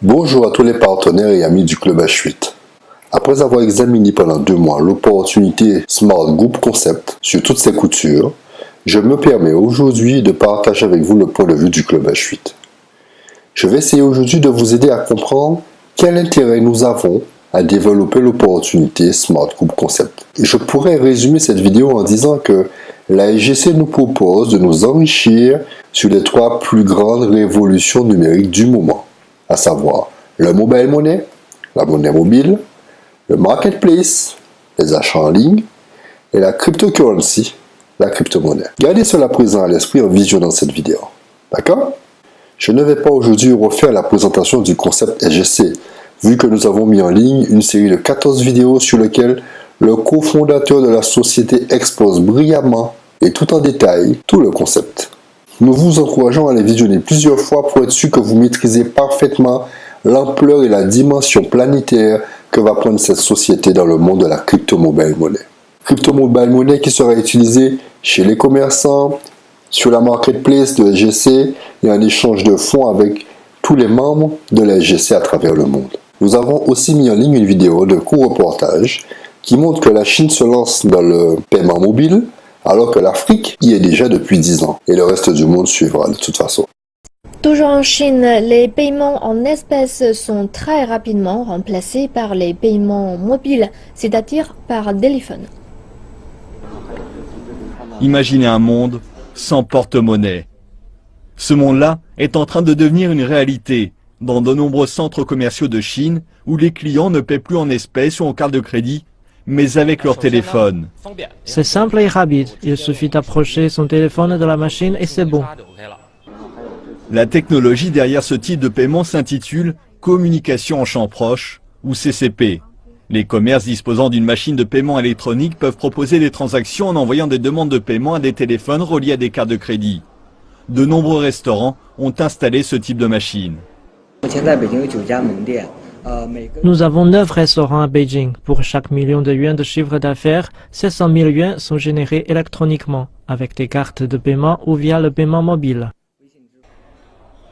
Bonjour à tous les partenaires et amis du Club H8. Après avoir examiné pendant 2 mois l'opportunité Smart Group Concept sur toutes ses coutures, je me permets aujourd'hui de partager avec vous le point de vue du Club H8. Je vais essayer aujourd'hui de vous aider à comprendre quel intérêt nous avons à développer l'opportunité Smart Group Concept. Et je pourrais résumer cette vidéo en disant que la SGC nous propose de nous enrichir sur les 3 plus grandes révolutions numériques du moment, à savoir le mobile money, la monnaie mobile, le marketplace, les achats en ligne, et la cryptocurrency, la crypto-monnaie. Gardez cela présent à l'esprit en visionnant cette vidéo. D'accord? Je ne vais pas aujourd'hui refaire la présentation du concept SGC, vu que nous avons mis en ligne une série de 14 vidéos sur lesquelles le cofondateur de la société expose brillamment et tout en détail tout le concept. Nous vous encourageons à les visionner plusieurs fois pour être sûr que vous maîtrisez parfaitement l'ampleur et la dimension planétaire que va prendre cette société dans le monde de la crypto-mobile monnaie. Crypto-mobile monnaie qui sera utilisée chez les commerçants, sur la marketplace de SGC et en échange de fonds avec tous les membres de la SGC à travers le monde. Nous avons aussi mis en ligne une vidéo de court reportage qui montre que la Chine se lance dans le paiement mobile alors que l'Afrique y est déjà depuis 10 ans et le reste du monde suivra de toute façon. Toujours en Chine, les paiements en espèces sont très rapidement remplacés par les paiements mobiles, c'est-à-dire par téléphone. Imaginez un monde sans porte-monnaie. Ce monde-là est en train de devenir une réalité dans de nombreux centres commerciaux de Chine où les clients ne paient plus en espèces ou en carte de crédit, mais avec leur téléphone. C'est simple et rapide. Il suffit d'approcher son téléphone de la machine et c'est bon. La technologie derrière ce type de paiement s'intitule Communication en champ proche, ou CCP. Les commerces disposant d'une machine de paiement électronique peuvent proposer des transactions en envoyant des demandes de paiement à des téléphones reliés à des cartes de crédit. De nombreux restaurants ont installé ce type de machine. Nous avons 9 restaurants à Beijing. Pour chaque million de yuans de chiffre d'affaires, 700 000 yuans sont générés électroniquement, avec des cartes de paiement ou via le paiement mobile.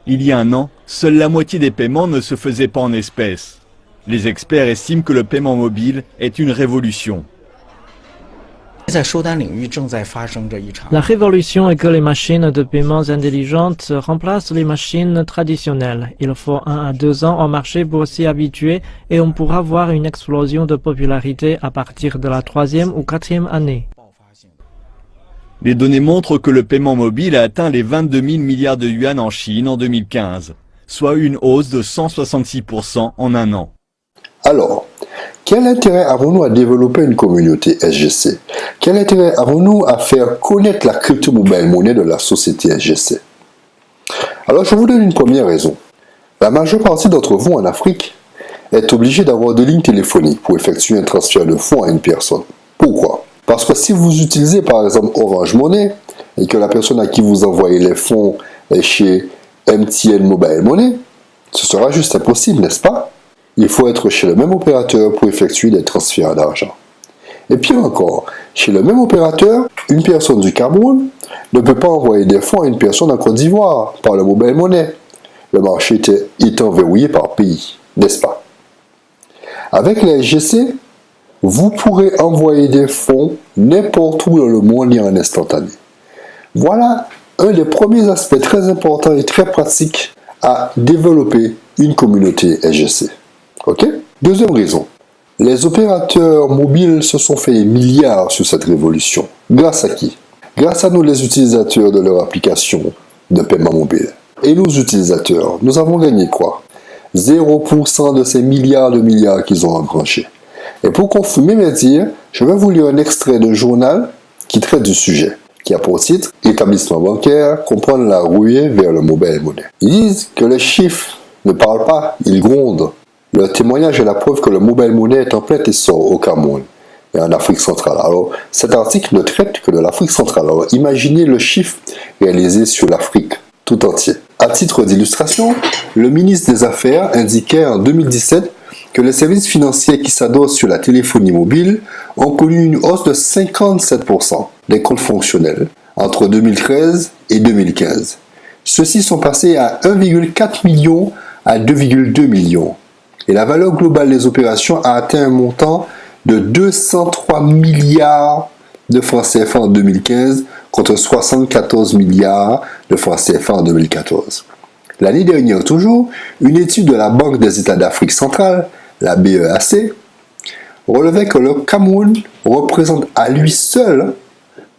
Il y a un an, seule la moitié des paiements ne se faisaient pas en espèces. Les experts estiment que le paiement mobile est une révolution. La révolution est que les machines de paiement intelligentes remplacent les machines traditionnelles. Il faut 1 à 2 ans au marché pour s'y habituer et on pourra voir une explosion de popularité à partir de la 3e ou 4e année. Les données montrent que le paiement mobile a atteint les 22 000 milliards de yuan en Chine en 2015, soit une hausse de 166% en un an. Alors, quel intérêt avons-nous à développer une communauté SGC? Quel intérêt avons-nous à faire connaître la crypto-mobile monnaie de la société SGC? Alors, je vous donne une première raison. La majeure partie d'entre vous en Afrique est obligée d'avoir des lignes téléphoniques pour effectuer un transfert de fonds à une personne. Pourquoi? Parce que si vous utilisez par exemple Orange Money et que la personne à qui vous envoyez les fonds est chez MTN Mobile Money, ce sera juste impossible, n'est-ce pas? Il faut être chez le même opérateur pour effectuer des transferts d'argent. Et pire encore, chez le même opérateur, une personne du Cameroun ne peut pas envoyer des fonds à une personne en Côte d'Ivoire par le mobile money, le marché étant verrouillé par pays, n'est-ce pas? Avec la SGC, vous pourrez envoyer des fonds n'importe où dans le monde et en instantané. Voilà un des premiers aspects très importants et très pratiques à développer une communauté SGC. Ok? Deuxième raison. Les opérateurs mobiles se sont fait des milliards sur cette révolution. Grâce à qui? Grâce à nous les utilisateurs de leur application de paiement mobile. Et nous utilisateurs, nous avons gagné quoi? 0% de ces milliards qu'ils ont engrangés. Et pour confirmer mes dires, je vais vous lire un extrait d'un journal qui traite du sujet, qui a pour titre « Établissement bancaire, comprendre la ruée vers le mobile money ». Ils disent que les chiffres ne parlent pas, ils grondent. Le témoignage est la preuve que le mobile money est en plein essor au Cameroun et en Afrique centrale. Alors, cet article ne traite que de l'Afrique centrale. Alors, imaginez le chiffre réalisé sur l'Afrique tout entier. À titre d'illustration, le ministre des Affaires indiquait en 2017 que les services financiers qui s'adossent sur la téléphonie mobile ont connu une hausse de 57% des comptes fonctionnels entre 2013 et 2015. Ceux-ci sont passés à 1,4 million à 2,2 millions. Et la valeur globale des opérations a atteint un montant de 203 milliards de francs CFA en 2015 contre 74 milliards de francs CFA en 2014. L'année dernière toujours, une étude de la Banque des États d'Afrique centrale, la BEAC, relevait que le Cameroun représente à lui seul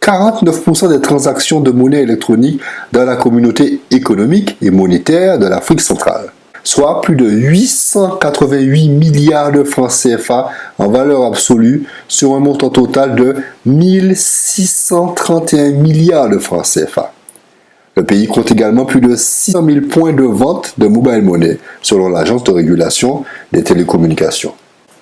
49% des transactions de monnaie électronique dans la communauté économique et monétaire de l'Afrique centrale, soit plus de 888 milliards de francs CFA en valeur absolue sur un montant total de 1631 milliards de francs CFA. Le pays compte également plus de 600 000 points de vente de mobile money, selon l'Agence de régulation des télécommunications.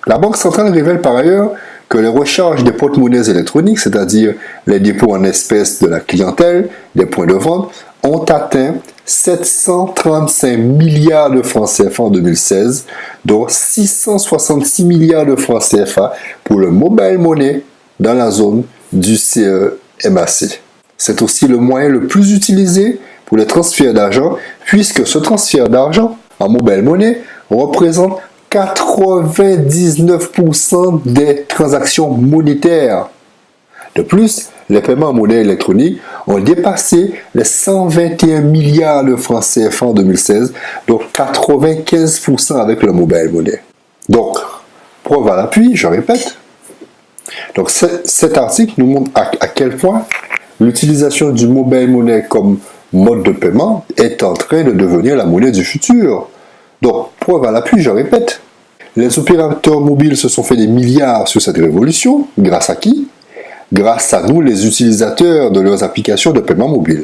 La Banque centrale révèle par ailleurs que les recharges des porte-monnaies électroniques, c'est-à-dire les dépôts en espèces de la clientèle des points de vente, ont atteint 735 milliards de francs CFA en 2016, dont 666 milliards de francs CFA pour le mobile money dans la zone du CEMAC. C'est aussi le moyen le plus utilisé pour les transferts d'argent, puisque ce transfert d'argent en mobile money représente 99% des transactions monétaires. De plus, les paiements en monnaie électronique ont dépassé les 121 milliards de francs CFA en 2016, donc 95% avec le mobile money. Donc, preuve à l'appui, je répète. Donc, cet article nous montre à quel point l'utilisation du mobile money comme mode de paiement est en train de devenir la monnaie du futur. Donc, preuve à l'appui, je répète. Les opérateurs mobiles se sont fait des milliards sur cette révolution. Grâce à qui? Grâce à nous, les utilisateurs de leurs applications de paiement mobile.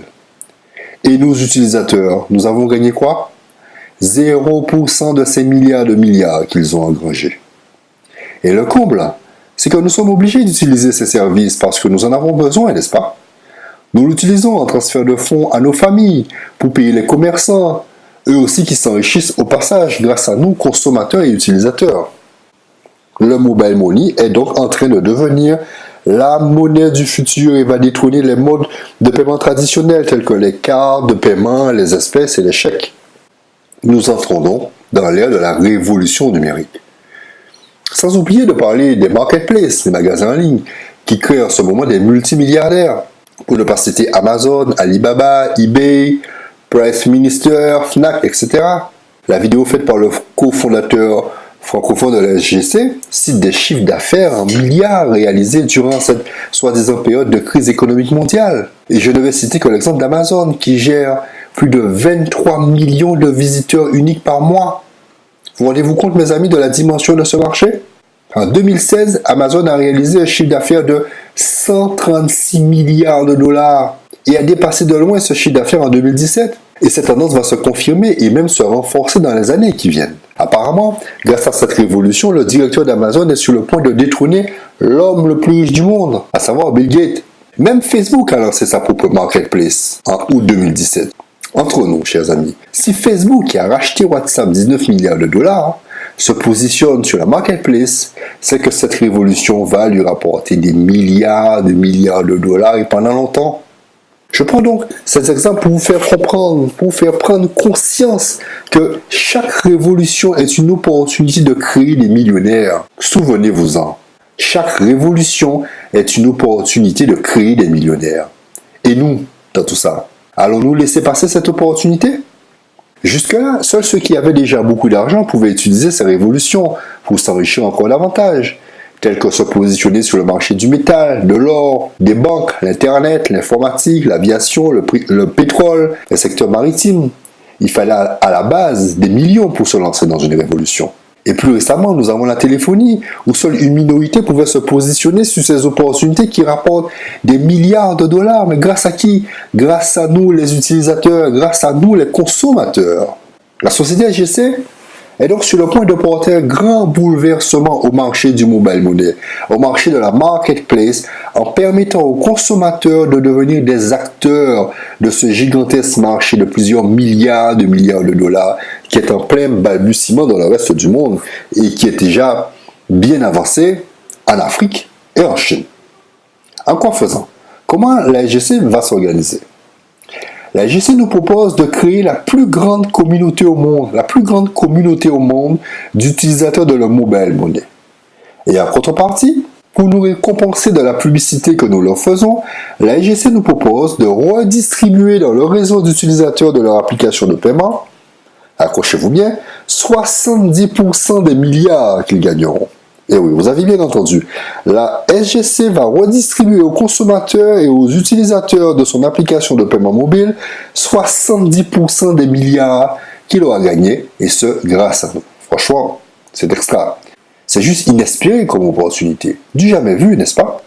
Et nous, utilisateurs, nous avons gagné quoi? 0% de ces milliards qu'ils ont engrangés. Et le comble, c'est que nous sommes obligés d'utiliser ces services parce que nous en avons besoin, n'est-ce pas? Nous l'utilisons en transfert de fonds à nos familles, pour payer les commerçants, eux aussi qui s'enrichissent au passage grâce à nous, consommateurs et utilisateurs. Le mobile money est donc en train de devenir la monnaie du futur et va détrôner les modes de paiement traditionnels tels que les cartes de paiement, les espèces et les chèques. Nous entrons donc dans l'ère de la révolution numérique. Sans oublier de parler des marketplaces, les magasins en ligne, qui créent en ce moment des multimilliardaires. Pour ne pas citer Amazon, Alibaba, eBay, Price Minister, Fnac, etc. La vidéo faite par le cofondateur francophone de la SGC cite des chiffres d'affaires en milliards réalisés durant cette soi-disant période de crise économique mondiale. Et je ne vais citer que l'exemple d'Amazon qui gère plus de 23 millions de visiteurs uniques par mois. Vous rendez-vous compte, mes amis, de la dimension de ce marché? En 2016, Amazon a réalisé un chiffre d'affaires de 136 milliards de dollars et a dépassé de loin ce chiffre d'affaires en 2017. Et cette tendance va se confirmer et même se renforcer dans les années qui viennent. Apparemment, grâce à cette révolution, le directeur d'Amazon est sur le point de détrôner l'homme le plus riche du monde, à savoir Bill Gates. Même Facebook a lancé sa propre marketplace en août 2017. Entre nous, chers amis, si Facebook, qui a racheté WhatsApp 19 milliards de dollars, se positionne sur la marketplace, c'est que cette révolution va lui rapporter des milliards de dollars et pendant longtemps. Je prends donc cet exemple pour vous faire comprendre, pour vous faire prendre conscience que chaque révolution est une opportunité de créer des millionnaires. Souvenez-vous-en, chaque révolution est une opportunité de créer des millionnaires. Et nous, dans tout ça, allons-nous laisser passer cette opportunité? Jusque-là, seuls ceux qui avaient déjà beaucoup d'argent pouvaient utiliser ces révolutions pour s'enrichir encore davantage, tels que se positionner sur le marché du métal, de l'or, des banques, l'internet, l'informatique, l'aviation, le pétrole, les secteurs maritimes. Il fallait à la base des millions pour se lancer dans une révolution. Et plus récemment, nous avons la téléphonie, où seule une minorité pouvait se positionner sur ces opportunités qui rapportent des milliards de dollars. Mais grâce à qui? Grâce à nous, les utilisateurs, grâce à nous, les consommateurs. La société SGC est donc sur le point de porter un grand bouleversement au marché du mobile money, au marché de la marketplace, en permettant aux consommateurs de devenir des acteurs de ce gigantesque marché de plusieurs milliards de dollars qui est en plein balbutiement dans le reste du monde et qui est déjà bien avancé en Afrique et en Chine. En quoi faisant? Comment la SGC va s'organiser? La SGC nous propose de créer la plus grande communauté au monde d'utilisateurs de la mobile money. Et en contrepartie, pour nous récompenser de la publicité que nous leur faisons, la SGC nous propose de redistribuer dans le réseau d'utilisateurs de leur application de paiement, accrochez-vous bien, 70% des milliards qu'ils gagneront. Et oui, vous avez bien entendu, la SGC va redistribuer aux consommateurs et aux utilisateurs de son application de paiement mobile 70% des milliards qu'il aura gagnés, et ce, grâce à nous. Franchement, c'est extra. C'est juste inespéré comme opportunité. Du jamais vu, n'est-ce pas?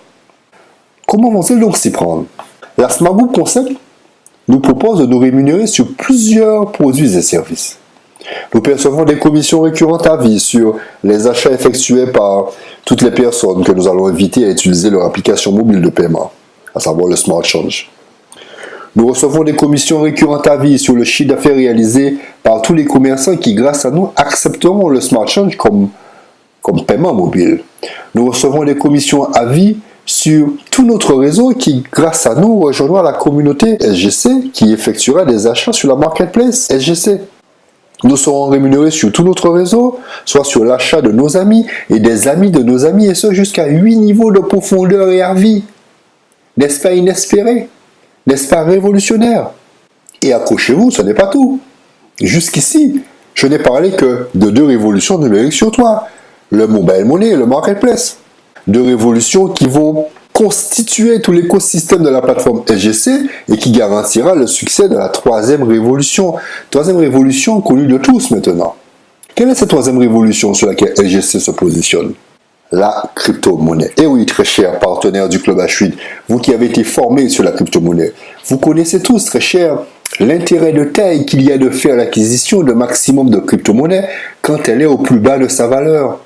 Comment vont-ils donc s'y prendre? La Smart Group Concept nous propose de nous rémunérer sur plusieurs produits et services. Nous percevons des commissions récurrentes à vie sur les achats effectués par toutes les personnes que nous allons inviter à utiliser leur application mobile de paiement, à savoir le Smart Change. Nous recevons des commissions récurrentes à vie sur le chiffre d'affaires réalisé par tous les commerçants qui, grâce à nous, accepteront le Smart Change comme paiement mobile. Nous recevons des commissions à vie sur tout notre réseau qui, grâce à nous, rejoindra la communauté SGC qui effectuera des achats sur la marketplace SGC. Nous serons rémunérés sur tout notre réseau, soit sur l'achat de nos amis et des amis de nos amis, et ce jusqu'à 8 niveaux de profondeur et à vie. N'est-ce pas inespéré? N'est-ce pas révolutionnaire? Et accrochez-vous, ce n'est pas tout. Jusqu'ici, je n'ai parlé que de 2 révolutions numériques sur toi, le mobile money et le marketplace. 2 révolutions qui vont constituer tout l'écosystème de la plateforme SGC et qui garantira le succès de la 3e révolution. 3e révolution connue de tous maintenant. Quelle est cette 3e révolution sur laquelle SGC se positionne? La crypto-monnaie. Et oui, très chers partenaires du Club H8, vous qui avez été formés sur la crypto-monnaie, vous connaissez tous, très chers, l'intérêt de taille qu'il y a de faire l'acquisition de maximum de crypto-monnaie quand elle est au plus bas de sa valeur.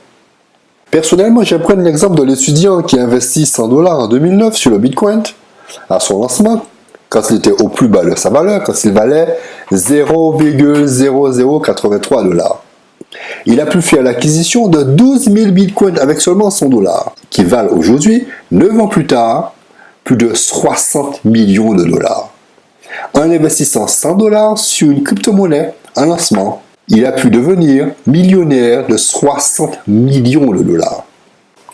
Personnellement, je prends l'exemple de l'étudiant qui investit $100 en 2009 sur le Bitcoin à son lancement, quand il était au plus bas de sa valeur, quand il valait 0,0083 $. Il a pu faire l'acquisition de 12 000 Bitcoins avec seulement $100, qui valent aujourd'hui, 9 ans plus tard, plus de 60 millions de dollars. En investissant $100 sur une crypto-monnaie en lancement, il a pu devenir millionnaire de 60 millions de dollars.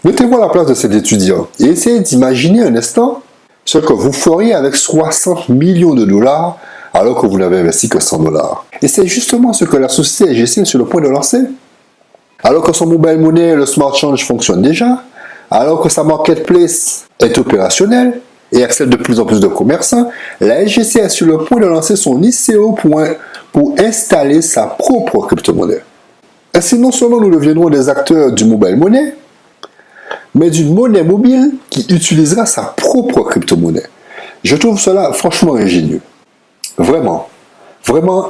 Mettez-vous à la place de cet étudiant et essayez d'imaginer un instant ce que vous feriez avec 60 millions de dollars alors que vous n'avez investi que $100. Et c'est justement ce que la société SGC est sur le point de lancer. Alors que son mobile money, le Smart Change, fonctionne déjà, alors que sa marketplace est opérationnelle et accepte de plus en plus de commerçants, la SGC est sur le point de lancer son ICO pour installer sa propre crypto-monnaie. Ainsi, non seulement nous deviendrons des acteurs du mobile money, mais d'une monnaie mobile qui utilisera sa propre crypto-monnaie. Je trouve cela franchement ingénieux. Vraiment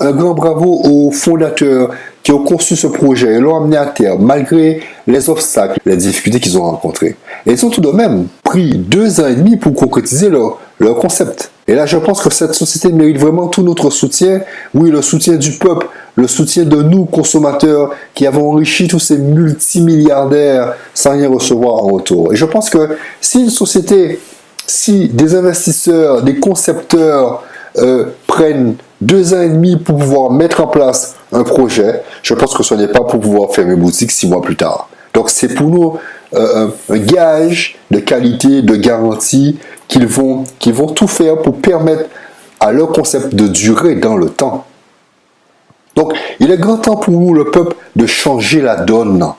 un grand bravo aux fondateurs qui ont conçu ce projet et l'ont amené à terme malgré les obstacles, les difficultés qu'ils ont rencontrées. Et ils ont tout de même pris 2 ans et demi pour concrétiser leur concept. Et là, je pense que cette société mérite vraiment tout notre soutien. Oui, le soutien du peuple, le soutien de nous, consommateurs, qui avons enrichi tous ces multimilliardaires sans rien recevoir en retour. Et je pense que si une société, si des investisseurs, des concepteurs prennent 2 ans et demi pour pouvoir mettre en place un projet, je pense que ce n'est pas pour pouvoir fermer boutique 6 mois plus tard. Donc c'est pour nous un gage de qualité, de garantie qu'ils vont tout faire pour permettre à leur concept de durer dans le temps. Donc il est grand temps pour nous, le peuple, de changer la donne.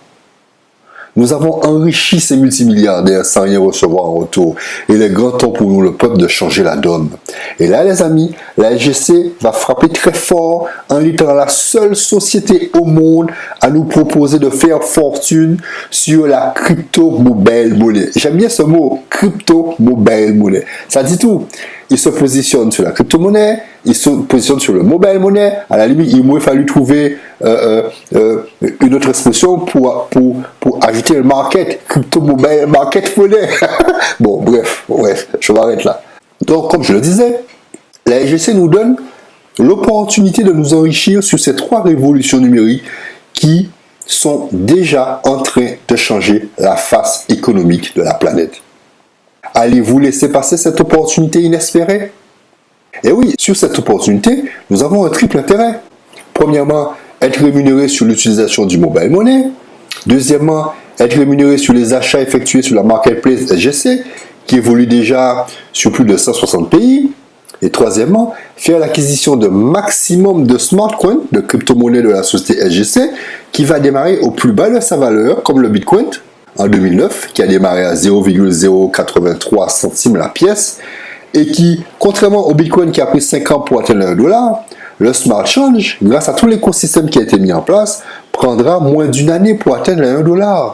Nous avons enrichi ces multimilliardaires sans rien recevoir en retour. Il est grand temps pour nous, le peuple, de changer la donne. Et là, les amis, la SGC va frapper très fort en étant la seule société au monde à nous proposer de faire fortune sur la crypto-mobile money. J'aime bien ce mot, crypto-mobile money. Ça dit tout. Il se positionne sur la crypto-monnaie, il se positionne sur le mobile money. À la limite, il m'aurait fallu trouver une autre expression pour ajouter le market, crypto-mobile market money. Bon, bref, je m'arrête là. Donc, comme je le disais, la SGC nous donne l'opportunité de nous enrichir sur ces 3 révolutions numériques qui sont déjà en train de changer la face économique de la planète. Allez-vous laisser passer cette opportunité inespérée? Et oui, sur cette opportunité, nous avons un triple intérêt. Premièrement, être rémunéré sur l'utilisation du mobile money. Deuxièmement, être rémunéré sur les achats effectués sur la marketplace SGC, qui évolue déjà sur plus de 160 pays. Et troisièmement, faire l'acquisition de maximum de smart coins, de crypto-monnaies de la société SGC, qui va démarrer au plus bas de sa valeur, comme le Bitcoin, en 2009, qui a démarré à 0,083 centimes la pièce, et qui, contrairement au Bitcoin qui a pris 5 ans pour atteindre $1, le Smart Change, grâce à tout l'écosystème qui a été mis en place, prendra moins d'une année pour atteindre les $1.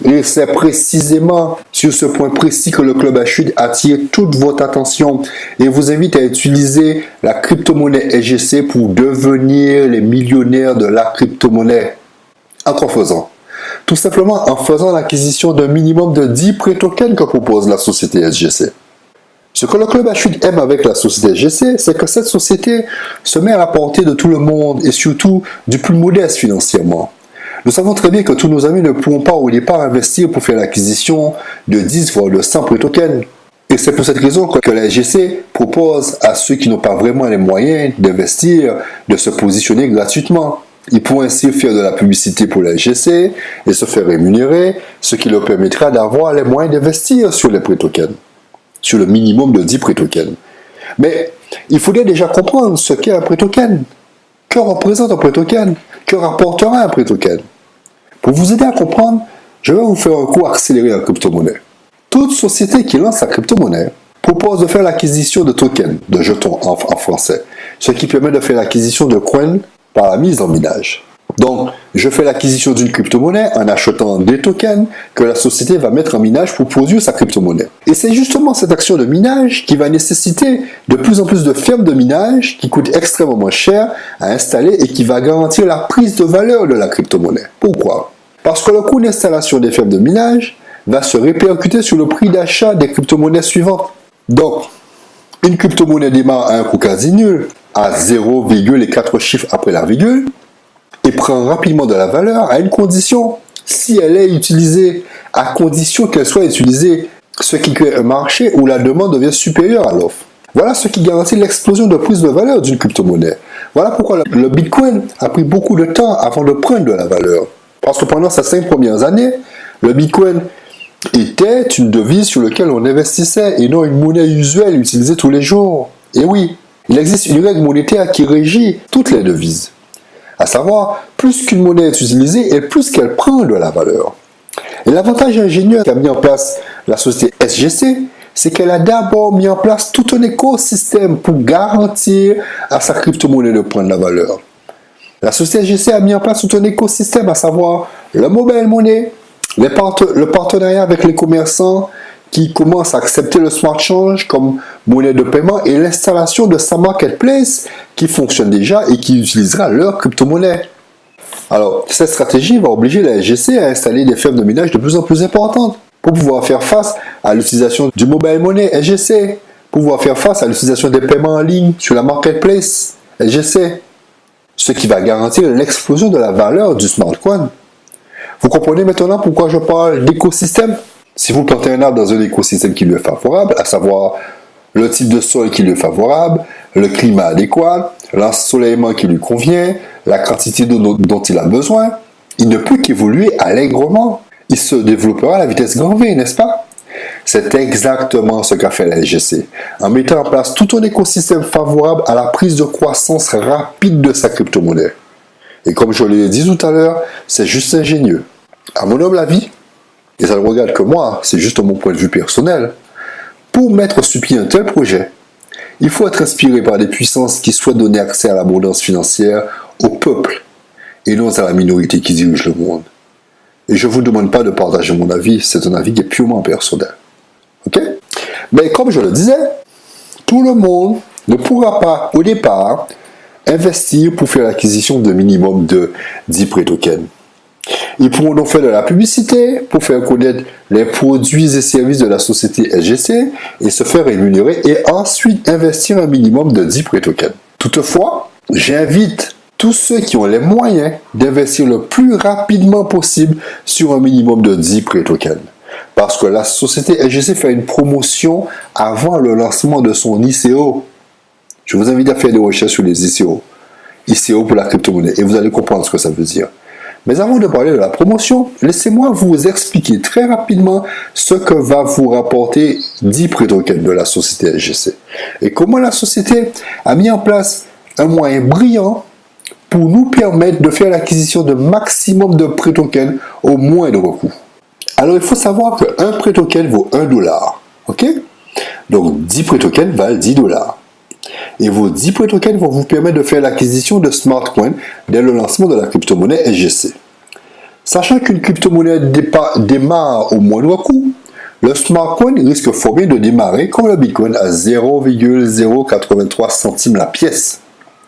Et c'est précisément sur ce point précis que le Club H8 attire toute votre attention et vous invite à utiliser la crypto-monnaie SGC pour devenir les millionnaires de la crypto-monnaie. En quoi faisant? Tout simplement en faisant l'acquisition d'un minimum de 10 pré-tokens que propose la société SGC. Ce que le Club H8 aime avec la société SGC, c'est que cette société se met à la portée de tout le monde et surtout du plus modeste financièrement. Nous savons très bien que tous nos amis ne pourront pas au départ investir pour faire l'acquisition de 10 voire de 100 pré-tokens. Et c'est pour cette raison que la SGC propose à ceux qui n'ont pas vraiment les moyens d'investir de se positionner gratuitement. Ils pourront ainsi faire de la publicité pour la SGC et se faire rémunérer, ce qui leur permettra d'avoir les moyens d'investir sur les pré-tokens, sur le minimum de 10 pré-tokens. Mais il faudrait déjà comprendre ce qu'est un pré-token. Que représente un pré-token? Que rapportera un pré-token? Pour vous aider à comprendre, je vais vous faire un cours accéléré en crypto-monnaie. Toute société qui lance sa crypto-monnaie propose de faire l'acquisition de tokens, de jetons en français, ce qui permet de faire l'acquisition de coins par la mise en minage. Donc, je fais l'acquisition d'une crypto-monnaie en achetant des tokens que la société va mettre en minage pour produire sa crypto-monnaie. Et c'est justement cette action de minage qui va nécessiter de plus en plus de fermes de minage qui coûtent extrêmement cher à installer et qui va garantir la prise de valeur de la crypto-monnaie. Pourquoi? Parce que le coût d'installation des fermes de minage va se répercuter sur le prix d'achat des crypto-monnaies suivantes. Donc, une crypto-monnaie démarre à un coût quasi nul, à 0,4 chiffres après la virgule, et prend rapidement de la valeur à une condition, si elle est utilisée, à condition qu'elle soit utilisée, ce qui crée un marché où la demande devient supérieure à l'offre. Voilà ce qui garantit l'explosion de prise de valeur d'une crypto-monnaie. Voilà pourquoi le Bitcoin a pris beaucoup de temps avant de prendre de la valeur. Parce que pendant ces 5 premières années, le Bitcoin était une devise sur laquelle on investissait et non une monnaie usuelle utilisée tous les jours. Et oui, il existe une règle monétaire qui régit toutes les devises. À savoir, plus qu'une monnaie est utilisée et plus qu'elle prend de la valeur. Et l'avantage ingénieux qu'a mis en place la société SGC, c'est qu'elle a d'abord mis en place tout un écosystème pour garantir à sa crypto-monnaie de prendre de la valeur. La société SGC a mis en place tout un écosystème, à savoir le mobile money, le partenariat avec les commerçants qui commencent à accepter le smart change comme monnaie de paiement et l'installation de sa marketplace qui fonctionne déjà et qui utilisera leur crypto-monnaie. Alors, cette stratégie va obliger la SGC à installer des fermes de minage de plus en plus importantes pour pouvoir faire face à l'utilisation du mobile money SGC, pour pouvoir faire face à l'utilisation des paiements en ligne sur la marketplace SGC, ce qui va garantir l'explosion de la valeur du smart coin. Vous comprenez maintenant pourquoi je parle d'écosystème? Si vous plantez un arbre dans un écosystème qui lui est favorable, à savoir le type de sol qui lui est favorable, le climat adéquat, l'ensoleillement qui lui convient, la quantité d'eau dont il a besoin, il ne peut qu'évoluer allègrement. Il se développera à la vitesse grand V, n'est-ce pas? C'est exactement ce qu'a fait la SGC, en mettant en place tout un écosystème favorable à la prise de croissance rapide de sa crypto-monnaie. Et comme je l'ai dit tout à l'heure, c'est juste ingénieux. À mon humble avis, et ça ne regarde que moi, c'est juste mon point de vue personnel, pour mettre sur pied un tel projet, il faut être inspiré par des puissances qui souhaitent donner accès à l'abondance financière au peuple et non à la minorité qui dirige le monde. Et je ne vous demande pas de partager mon avis, c'est un avis qui est purement personnel. Ok? Mais comme je le disais, tout le monde ne pourra pas, au départ, investir pour faire l'acquisition d'un minimum de 10 pré-tokens. Ils pourront donc faire de la publicité pour faire connaître les produits et services de la société SGC et se faire rémunérer et ensuite investir un minimum de 10 pré-tokens. Toutefois, j'invite tous ceux qui ont les moyens d'investir le plus rapidement possible sur un minimum de 10 pré-tokens. Parce que la société SGC fait une promotion avant le lancement de son ICO. Je vous invite à faire des recherches sur les ICO. ICO pour la crypto-monnaie. Et vous allez comprendre ce que ça veut dire. Mais avant de parler de la promotion, laissez-moi vous expliquer très rapidement ce que va vous rapporter DiPreToken de la société SGC. Et comment la société a mis en place un moyen brillant pour nous permettre de faire l'acquisition de maximum de pré-tokens au moindre coût. Alors, il faut savoir qu'un pré-token vaut $1. OK? Donc, 10 pré-tokens valent $10. Et vos 10 pré-tokens vont vous permettre de faire l'acquisition de smart coins dès le lancement de la crypto-monnaie SGC. Sachant qu'une crypto-monnaie démarre au moindre coût, le smart coin risque fort bien de démarrer comme le Bitcoin à 0,083 centimes la pièce.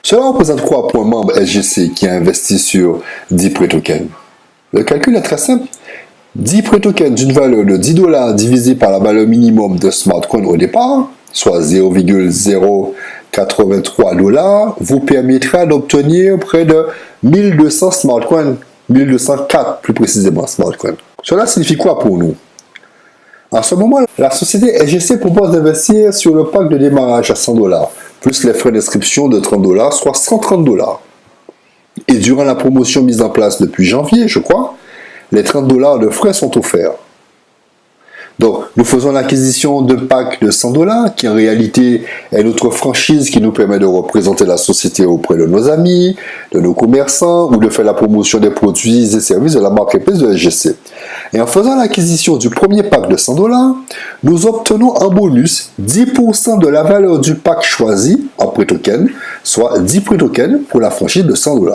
Cela représente quoi pour un membre SGC qui a investi sur 10 pré-tokens? Le calcul est très simple. 10 pré-tokens d'une valeur de $10 divisé par la valeur minimum de smart coin au départ, soit 0,083 $, vous permettra d'obtenir près de 1200 smart coins, 1204 plus précisément smart coins. Cela signifie quoi pour nous? En ce moment, la société SGC propose d'investir sur le pack de démarrage à $100, plus les frais d'inscription de $30, soit $130. Et durant la promotion mise en place depuis janvier, je crois, les $30 de frais sont offerts. Donc, nous faisons l'acquisition d'un pack de $100 qui en réalité est notre franchise qui nous permet de représenter la société auprès de nos amis, de nos commerçants ou de faire la promotion des produits et services de la marketplace de SGC. Et en faisant l'acquisition du premier pack de $100, nous obtenons en bonus 10% de la valeur du pack choisi en pré-token, soit 10 pré-tokens pour la franchise de $100.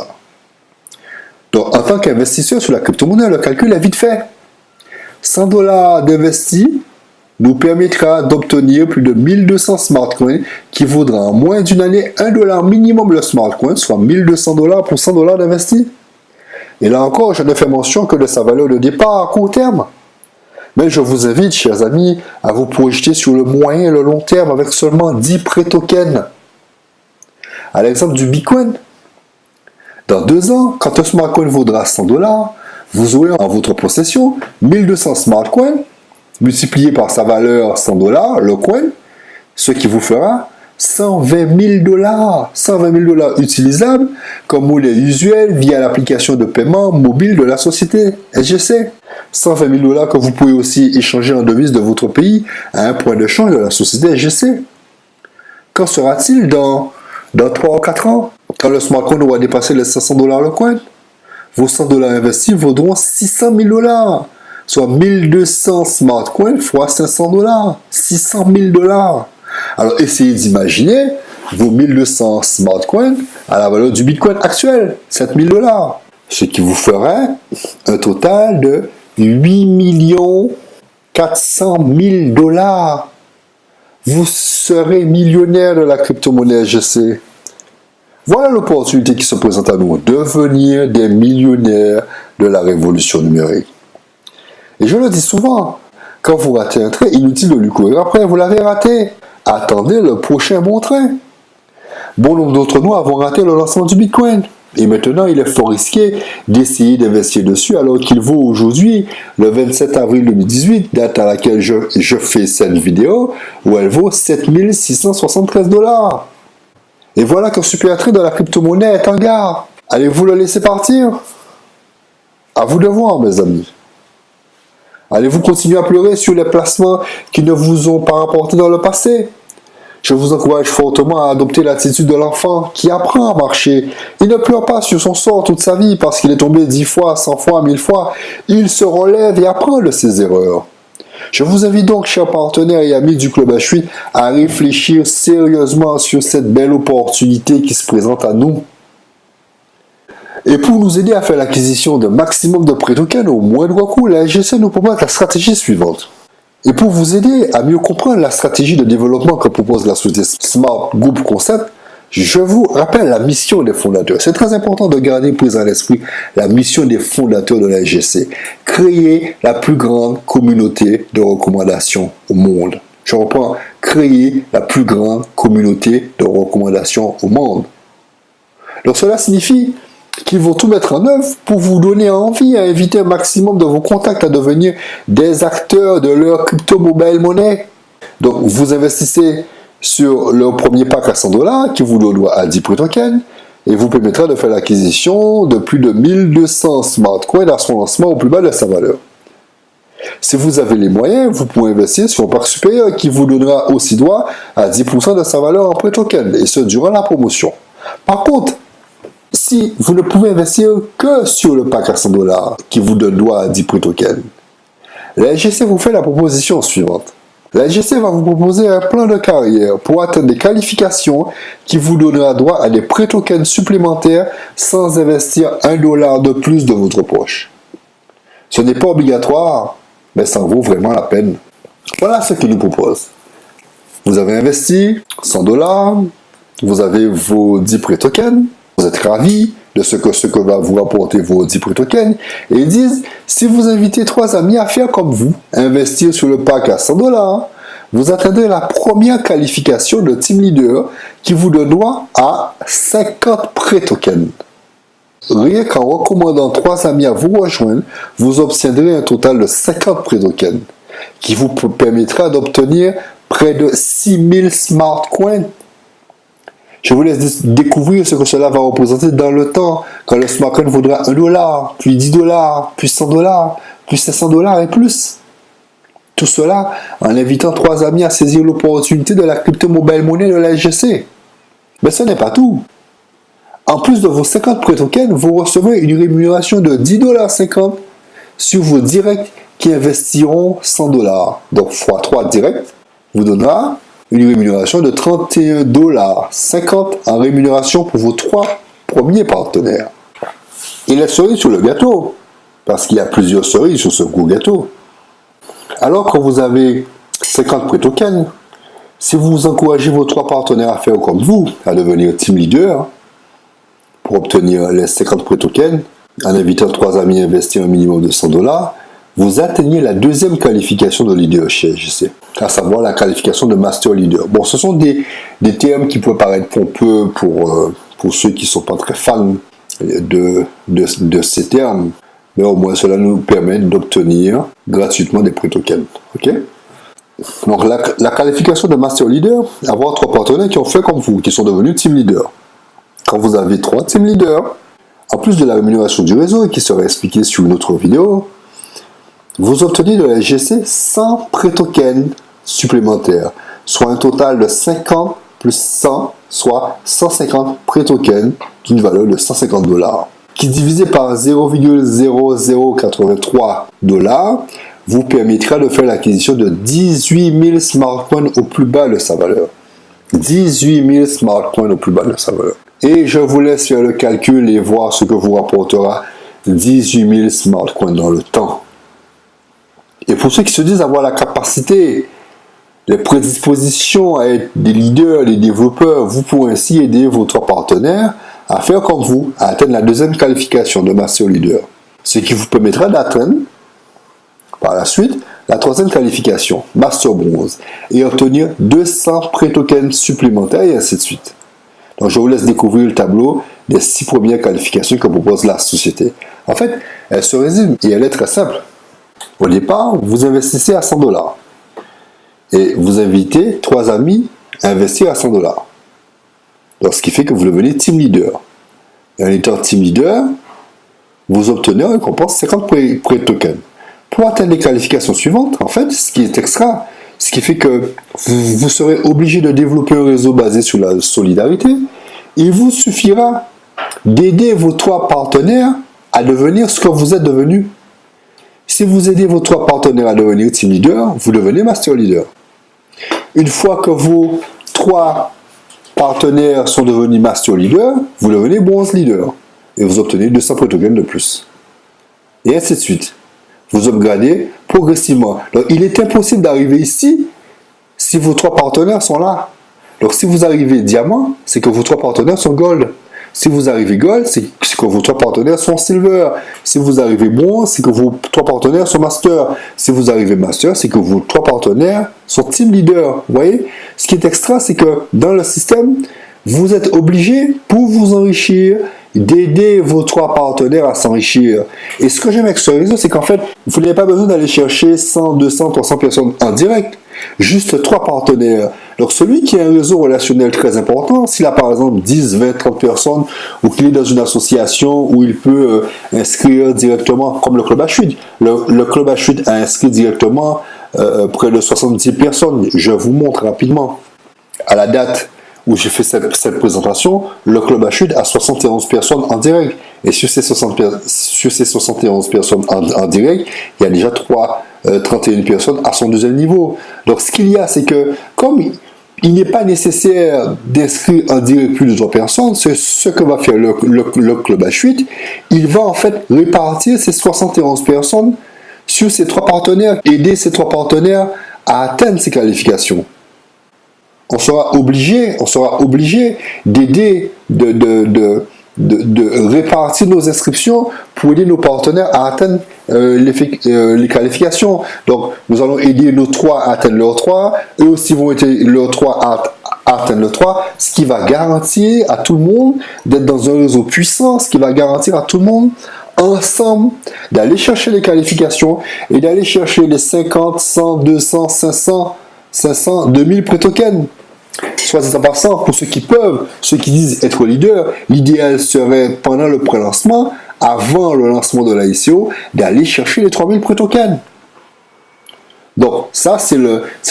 Donc, en tant qu'investisseur sur la crypto-monnaie, le calcul est vite fait. $100 d'investi nous permettra d'obtenir plus de 1200 smart coins qui vaudra en moins d'une année $1 minimum le smart coin, soit $1200 pour $100 d'investi. Et là encore, je ne fais mention que de sa valeur de départ à court terme. Mais je vous invite, chers amis, à vous projeter sur le moyen et le long terme avec seulement 10 pré-tokens. À l'exemple du Bitcoin, dans 2 ans, quand un smart coin vaudra $100, vous aurez en votre possession 1200 smart coins multiplié par sa valeur $100, le coin, ce qui vous fera $120 000. $120 000 utilisables comme monnaie usuelle via l'application de paiement mobile de la société SGC. $120 000 que vous pouvez aussi échanger en devises de votre pays à un point de change de la société SGC. Qu'en sera-t-il dans 3 ou 4 ans, quand le smart coin aura dépassé les $500 le coin? Vos $100 investis vaudront $600 000, soit 1200 smart coins fois $500, $600 000. Alors essayez d'imaginer vos 1200 smart coins à la valeur du Bitcoin actuel, $7 000, ce qui vous ferait un total de 8 400 000 $. Vous serez millionnaire de la crypto-monnaie SGC. Voilà l'opportunité qui se présente à nous, devenir des millionnaires de la révolution numérique. Et je le dis souvent, quand vous ratez un train, inutile de lui courir après, vous l'avez raté. Attendez le prochain bon train. Bon nombre d'entre nous avons raté le lancement du Bitcoin. Et maintenant, il est fort risqué d'essayer d'investir dessus alors qu'il vaut aujourd'hui, le 27 avril 2018, date à laquelle je fais cette vidéo, où elle vaut 7 673 $. Et voilà qu'un super train de la crypto-monnaie est en gare. Allez-vous le laisser partir? À vous de voir, mes amis. Allez-vous continuer à pleurer sur les placements qui ne vous ont pas rapporté dans le passé? Je vous encourage fortement à adopter l'attitude de l'enfant qui apprend à marcher. Il ne pleure pas sur son sort toute sa vie parce qu'il est tombé 10 fois, 100 fois, 1000 fois. Il se relève et apprend de ses erreurs. Je vous invite donc, chers partenaires et amis du Club H8, à réfléchir sérieusement sur cette belle opportunité qui se présente à nous. Et pour nous aider à faire l'acquisition d'un maximum de pré-tokens au moindre coût, la SGC nous propose la stratégie suivante. Et pour vous aider à mieux comprendre la stratégie de développement que propose la société Smart Group Concept, je vous rappelle la mission des fondateurs. C'est très important de garder prise à l'esprit la mission des fondateurs de la SGC. Créer la plus grande communauté de recommandations au monde. Je reprends, créer la plus grande communauté de recommandations au monde. Donc cela signifie qu'ils vont tout mettre en œuvre pour vous donner envie à inviter un maximum de vos contacts à devenir des acteurs de leur crypto-mobile monnaie. Donc vous investissez sur le premier pack à 100 $ qui vous donnera à 10 tokens et vous permettra de faire l'acquisition de plus de 1200 smart coins à son lancement au plus bas de sa valeur. Si vous avez les moyens, vous pouvez investir sur un pack supérieur qui vous donnera aussi droit à 10% de sa valeur en prêt token, et ce durant la promotion. Par contre, si vous ne pouvez investir que sur le pack à 100 $ qui vous donne droit à 10 prêt tokens, la SGC vous fait la proposition suivante. La SGC va vous proposer un plan de carrière pour atteindre des qualifications qui vous donnera droit à des prêt tokens supplémentaires sans investir $1 de plus de votre poche. Ce n'est pas obligatoire, mais ça en vaut vraiment la peine. Voilà ce qu'il nous propose. Vous avez investi 100 $, vous avez vos 10 prêt tokens, vous êtes ravis de ce que va vous rapporter vos 10 prêt tokens, et ils disent, si vous invitez 3 amis à faire comme vous, investir sur le pack à 100 $, vous atteindrez la première qualification de team leader qui vous donne droit à 50 prêt tokens. Rien qu'en recommandant 3 amis à vous rejoindre, vous obtiendrez un total de 50 prêt tokens, qui vous permettra d'obtenir près de 6000 smart coins. Je vous laisse découvrir ce que cela va représenter dans le temps, quand le smart coin vaudra $1, puis 10 $, puis 100 $, puis 500 $ et plus. Tout cela en invitant 3 amis à saisir l'opportunité de la crypto-mobile monnaie de la SGC. Mais ce n'est pas tout. En plus de vos 50 prêt tokens, vous recevrez une rémunération de 10,50 $ sur vos directs qui investiront 100 $. Donc x3 direct vous donnera une rémunération de 31,50 $ en rémunération pour vos 3 premiers partenaires. Et la cerise sur le gâteau, parce qu'il y a plusieurs cerises sur ce gros gâteau. Alors que vous avez 50 prêt tokens, si vous encouragez vos 3 partenaires à faire comme vous, à devenir team leader, pour obtenir les 50 prêt tokens, en invitant 3 amis à investir un minimum de 100 $, vous atteignez la deuxième qualification de leader chez SGC, à savoir la qualification de master leader. Bon, ce sont des termes qui peuvent paraître pompeux pour ceux qui ne sont pas très fans de ces termes, mais au moins cela nous permet d'obtenir gratuitement des prêt tokens. Okay? Donc la qualification de master leader, avoir 3 partenaires qui ont fait comme vous, qui sont devenus team leader. Quand vous avez 3 team leaders, en plus de la rémunération du réseau qui sera expliquée sur une autre vidéo, vous obtenez de la SGC 100 prêt tokens supplémentaires, soit un total de 50 plus 100, soit 150 prêt tokens d'une valeur de 150 $, qui divisé par 0,0083 $ vous permettra de faire l'acquisition de 18 000 smart coins au plus bas de sa valeur. 18 000 smart coins au plus bas de sa valeur. Et je vous laisse faire le calcul et voir ce que vous rapportera 18 000 smart coins dans le temps. Et pour ceux qui se disent avoir la capacité, les prédispositions à être des leaders, des développeurs, vous pourrez ainsi aider vos 3 partenaires à faire comme vous, à atteindre la deuxième qualification de Master Leader. Ce qui vous permettra d'atteindre, par la suite, la troisième qualification, Master Bronze, et obtenir 200 prêt tokens supplémentaires et ainsi de suite. Donc je vous laisse découvrir le tableau des 6 premières qualifications que propose la société. En fait, elle se résume et elle est très simple. Au départ, vous investissez à 100 $. Et vous invitez 3 amis à investir à 100 $. Donc, ce qui fait que vous devenez team leader. Et en étant team leader, vous obtenez en récompense 50 prêt tokens. Pour atteindre les qualifications suivantes, en fait, ce qui est extra, ce qui fait que vous serez obligé de développer un réseau basé sur la solidarité, il vous suffira d'aider vos 3 partenaires à devenir ce que vous êtes devenu. Si vous aidez vos 3 partenaires à devenir team leader, vous devenez master leader. Une fois que vos 3 partenaires sont devenus master leader, vous devenez bronze leader. Et vous obtenez 200 prêt tokens de plus. Et ainsi de suite. Vous upgradez progressivement. Donc, il est impossible d'arriver ici si vos 3 partenaires sont là. Donc, si vous arrivez diamant, c'est que vos 3 partenaires sont gold. Si vous arrivez gold, c'est que vos 3 partenaires sont silver. Si vous arrivez bronze, c'est que vos 3 partenaires sont master. Si vous arrivez master, c'est que vos 3 partenaires sont team leader. Vous voyez? Ce qui est extra, c'est que dans le système, vous êtes obligé, pour vous enrichir, d'aider vos 3 partenaires à s'enrichir. Et ce que j'aime avec ce réseau, c'est qu'en fait, vous n'avez pas besoin d'aller chercher 100, 200, 300 personnes en direct. Juste 3 partenaires. Donc celui qui a un réseau relationnel très important, s'il a par exemple 10, 20, 30 personnes, ou qu'il est dans une association où il peut inscrire directement, comme le Club H8. Le Club H8 a inscrit directement près de 70 personnes. Je vous montre rapidement. À la date où j'ai fait cette présentation, le Club H8 a 71 personnes en direct. Et sur ces 71 personnes en direct, il y a déjà 31 personnes à son deuxième niveau. Donc ce qu'il y a, c'est que comme il n'est pas nécessaire d'inscrire en direct plus de 3 personnes, c'est ce que va faire le Club H8. Il va en fait répartir ces 71 personnes sur ces 3 partenaires, aider ces 3 partenaires à atteindre ces qualifications. On sera obligé d'aider, de répartir nos inscriptions pour aider nos partenaires à atteindre les qualifications. Donc, nous allons aider nos 3 à atteindre leurs 3, eux aussi vont aider leurs 3 à atteindre le 3, ce qui va garantir à tout le monde d'être dans un réseau puissant, ce qui va garantir à tout le monde ensemble d'aller chercher les qualifications et d'aller chercher les 50, 100, 200, 500, 2000 pré-tokens. Soit c'est en passant, pour ceux qui peuvent, ceux qui disent être leader, l'idéal serait pendant le pré-lancement, avant le lancement de la ICO, d'aller chercher les 3000 pré-tokens. Donc ça, c'est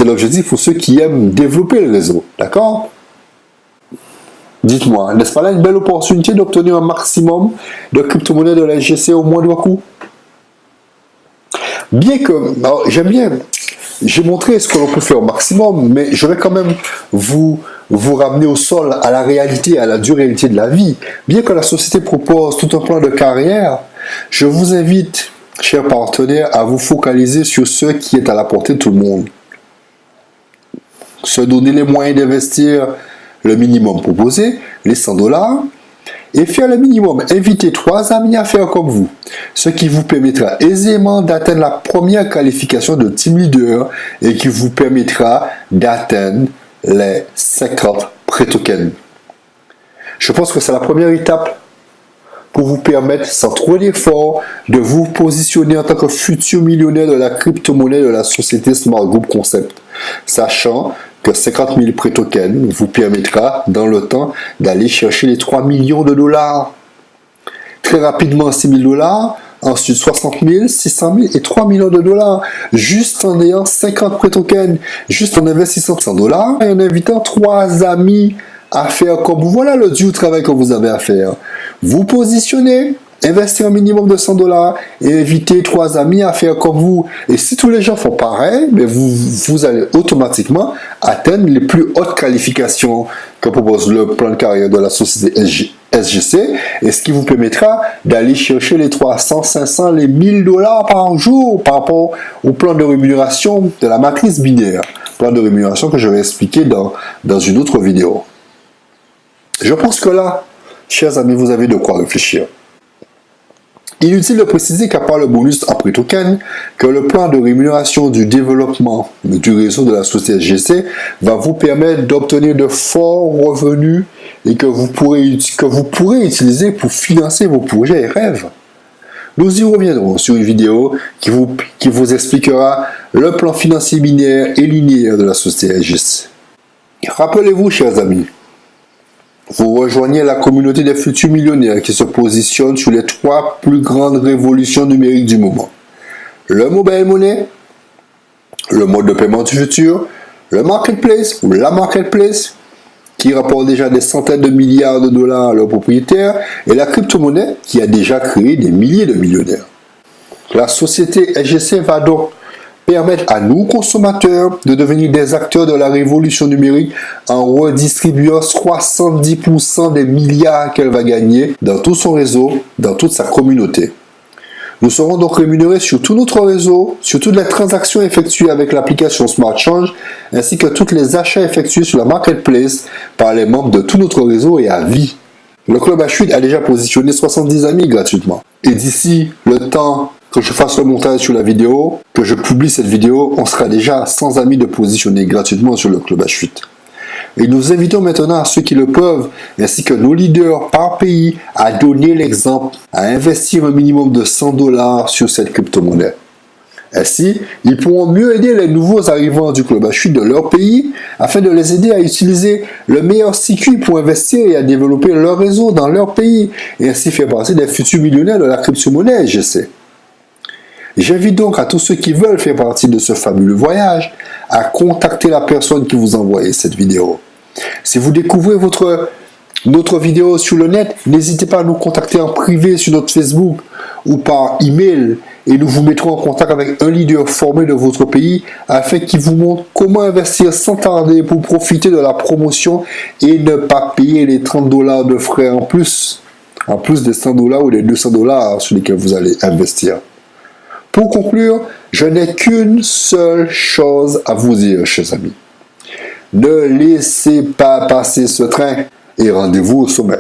l'objectif pour ceux qui aiment développer le réseau. D'accord? Dites-moi, n'est-ce pas là une belle opportunité d'obtenir un maximum de crypto-monnaies de la SGC au moindre coût? Bien que, j'aime bien, j'ai montré ce que l'on peut faire au maximum, mais je vais quand même vous ramener au sol, à la réalité, à la dure réalité de la vie. Bien que la société propose tout un plan de carrière, je vous invite, chers partenaires, à vous focaliser sur ce qui est à la portée de tout le monde. Se donner les moyens d'investir le minimum proposé, les $100, et faire le minimum. Invitez 3 amis à faire comme vous, ce qui vous permettra aisément d'atteindre la première qualification de Team Leader et qui vous permettra d'atteindre les 50 pré-tokens. Je pense que c'est la première étape pour vous permettre, sans trop d'efforts, de vous positionner en tant que futur millionnaire de la crypto-monnaie de la société Smart Group Concept, sachant que 50 000 pré-tokens vous permettra, dans le temps, d'aller chercher les 3 millions de dollars. Très rapidement, 6 000 $, ensuite 60 000, 600 000 et 3 millions de dollars, juste en ayant 50 pré-tokens, juste en investissant $100 et en invitant 3 amis à faire comme vous. Voilà le du travail que vous avez à faire. Vous positionnez, investir un minimum de $100 et inviter 3 amis à faire comme vous. Et si tous les gens font pareil, mais vous allez automatiquement atteindre les plus hautes qualifications que propose le plan de carrière de la société SGC, et ce qui vous permettra d'aller chercher les 300, 500, les 1000 $ par jour par rapport au plan de rémunération de la matrice binaire. Plan de rémunération que je vais expliquer dans une autre vidéo. Je pense que là, chers amis, vous avez de quoi réfléchir. Inutile de préciser qu'à part le bonus en pré-token, que le plan de rémunération du développement du réseau de la société SGC va vous permettre d'obtenir de forts revenus et que vous pourrez utiliser pour financer vos projets et rêves. Nous y reviendrons sur une vidéo qui vous expliquera le plan financier binaire et linéaire de la société SGC. Rappelez-vous, chers amis, vous rejoignez la communauté des futurs millionnaires qui se positionne sur les 3 plus grandes révolutions numériques du moment. Le mobile money, le mode de paiement du futur, le marketplace ou la marketplace qui rapporte déjà des centaines de milliards de dollars à leurs propriétaires et la crypto-monnaie qui a déjà créé des milliers de millionnaires. La société SGC va donc permettre à nous, consommateurs, de devenir des acteurs de la révolution numérique en redistribuant 70% des milliards qu'elle va gagner dans tout son réseau, dans toute sa communauté. Nous serons donc rémunérés sur tout notre réseau, sur toutes les transactions effectuées avec l'application Smart Change, ainsi que tous les achats effectués sur la marketplace par les membres de tout notre réseau et à vie. Le Club H8 a déjà positionné 70 amis gratuitement. Et d'ici le temps que je fasse le montage sur la vidéo, que je publie cette vidéo, on sera déjà à 100 amis de positionner gratuitement sur le Club H8. Et nous invitons maintenant à ceux qui le peuvent, ainsi que nos leaders par pays, à donner l'exemple, à investir un minimum de $100 sur cette crypto-monnaie. Ainsi, ils pourront mieux aider les nouveaux arrivants du club à chute de leur pays afin de les aider à utiliser le meilleur circuit pour investir et à développer leur réseau dans leur pays et ainsi faire partie des futurs millionnaires de la crypto-monnaie SGC. J'invite donc à tous ceux qui veulent faire partie de ce fabuleux voyage à contacter la personne qui vous a envoyé cette vidéo. Si vous découvrez notre vidéo sur le net, n'hésitez pas à nous contacter en privé sur notre Facebook ou par email et nous vous mettrons en contact avec un leader formé de votre pays afin qu'il vous montre comment investir sans tarder pour profiter de la promotion et ne pas payer les $30 de frais en plus des $100 ou des $200 sur lesquels vous allez investir. Pour conclure, je n'ai qu'une seule chose à vous dire, chers amis. Ne laissez pas passer ce train et rendez-vous au sommet.